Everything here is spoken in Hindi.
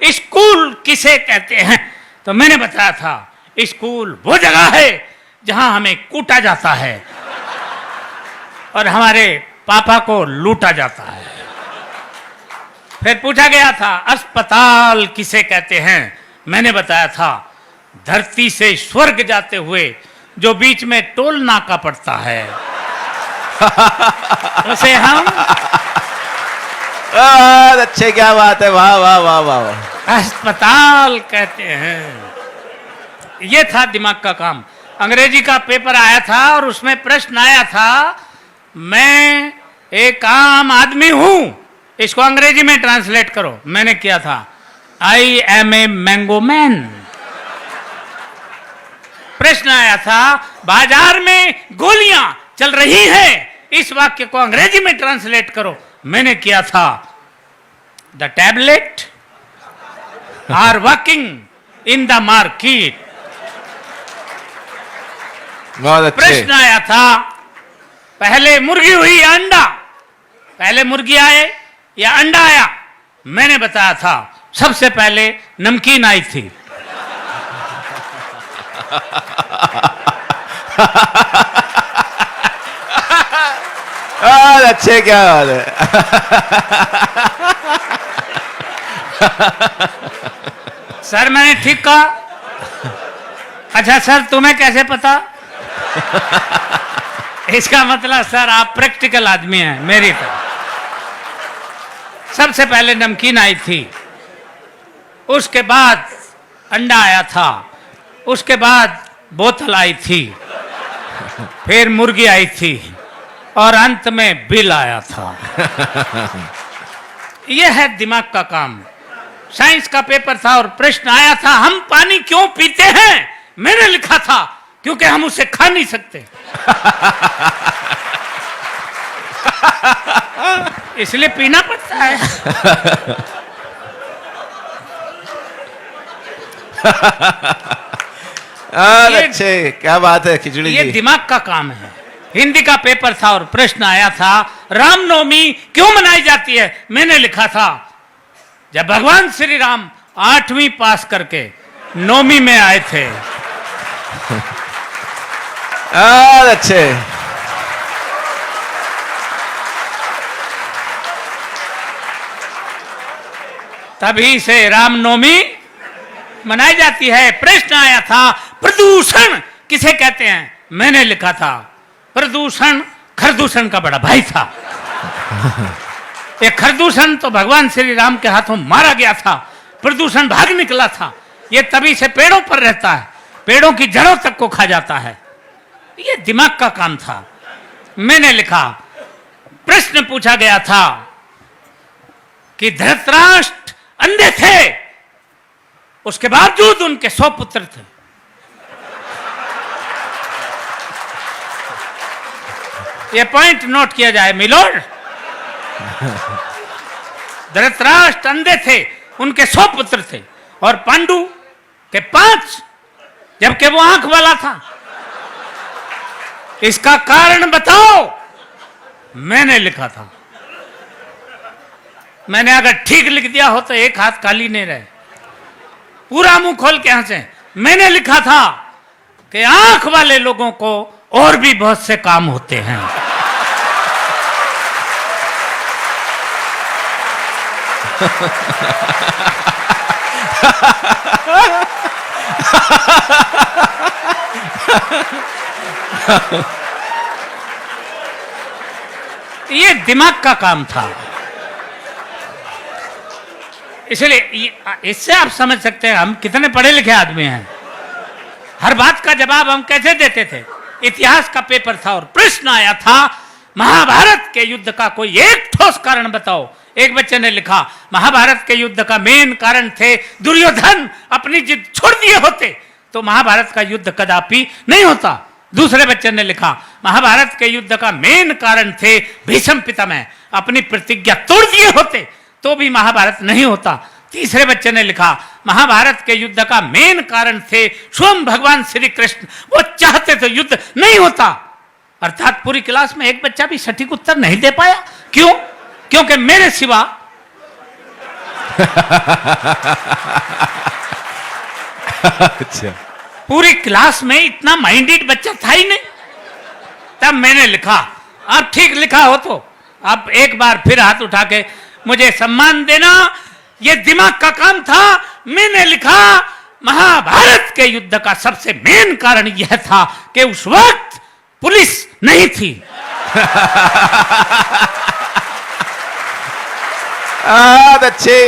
स्कूल किसे कहते हैं? तो मैंने बताया था स्कूल वो जगह है जहां हमें कूटा जाता है और हमारे पापा को लूटा जाता है। फिर पूछा गया था अस्पताल किसे कहते हैं? मैंने बताया था धरती से स्वर्ग जाते हुए जो बीच में टोल नाका पड़ता है उसे हम अच्छे, क्या बात है, वाह वाह वाह वाह, अस्पताल कहते हैं। ये था दिमाग का काम। अंग्रेजी का पेपर आया था और उसमें प्रश्न आया था मैं एक आम आदमी हूं, इसको अंग्रेजी में ट्रांसलेट करो। मैंने किया था I am a mango man. प्रश्न आया था बाजार में गोलियां चल रही हैं, इस वाक्य को अंग्रेजी में ट्रांसलेट करो। मैंने किया था the tablet are working in the market. बहुत अच्छे। प्रश्न आया था पहले मुर्गी हुई या अंडा? पहले मुर्गी आए या अंडा आया? मैंने बताया था सबसे पहले नमकीन आई थी। अच्छे, क्या बात है। सर मैंने ठीक कहा? अच्छा सर तुम्हें कैसे पता? इसका मतलब सर आप प्रैक्टिकल आदमी हैं मेरी तरह। सबसे पहले नमकीन आई थी, उसके बाद अंडा आया था, उसके बाद बोतल आई थी, फिर मुर्गी आई थी और अंत में बिल आया था। यह है दिमाग का काम। साइंस का पेपर था और प्रश्न आया था हम पानी क्यों पीते हैं? मैंने लिखा था क्योंकि हम उसे खा नहीं सकते इसलिए पीना पड़ता है। अच्छे, क्या बात है खिचड़ी ये जी। दिमाग का काम है। हिंदी का पेपर था और प्रश्न आया था रामनवमी क्यों मनाई जाती है? मैंने लिखा था जब भगवान श्री राम 8वीं पास करके 9वीं में आए थे। अच्छे, तभी से रामनवमी मनाई जाती है। प्रश्न आया था प्रदूषण किसे कहते हैं? मैंने लिखा था प्रदूषण खरदूषण का बड़ा भाई था। ये खरदूषण तो भगवान श्री राम के हाथों मारा गया था, प्रदूषण भाग निकला था। ये तभी से पेड़ों पर रहता है, पेड़ों की जड़ों तक को खा जाता है। ये दिमाग का काम था। मैंने लिखा प्रश्न पूछा गया था कि धृतराष्ट्र अंधे थे, उसके बावजूद उनके 100 पुत्र थे। यह पॉइंट नोट किया जाए मिलोड। धृतराष्ट्र अंधे थे, उनके 100 पुत्र थे और पांडु के 5, जबकि वो आंख वाला था। इसका कारण बताओ। मैंने लिखा था। मैंने अगर ठीक लिख दिया हो तो एक हाथ खाली नहीं रहे। पूरा मुंह खोल के हंसे। मैंने लिखा था कि आंख वाले लोगों को और भी बहुत से काम होते हैं। ये दिमाग का काम था। इसलिए इससे आप समझ सकते हैं हम कितने पढ़े लिखे आदमी हैं। हर बात का जवाब हम कैसे देते थे। इतिहास का पेपर था और प्रश्न आया था महाभारत के युद्ध का कोई एक ठोस कारण बताओ। एक बच्चे ने लिखा महाभारत के युद्ध का मेन कारण थे दुर्योधन अपनी जिद छोड़ दिए होते तो महाभारत का युद्ध कदापि नहीं होता। दूसरे बच्चे ने लिखा महाभारत के युद्ध का मेन कारण थे भीष्म पितामह, अपनी प्रतिज्ञा तोड़ दिए होते तो भी महाभारत नहीं होता। तीसरे बच्चे ने लिखा महाभारत के युद्ध का मेन कारण थे स्वयं भगवान श्री कृष्ण, वो चाहते तो युद्ध नहीं होता। अर्थात पूरी क्लास में एक बच्चा भी सटीक उत्तर नहीं दे पाया। क्यों? क्योंकि मेरे सिवा अच्छा पूरी क्लास में इतना माइंडेड बच्चा था ही नहीं। तब मैंने लिखा, अब ठीक लिखा हो तो अब एक बार फिर हाथ उठा के मुझे सम्मान देना, ये दिमाग का काम था। मैंने लिखा, महाभारत के युद्ध का सबसे मेन कारण यह था कि उस वक्त पुलिस नहीं थी। अच्छे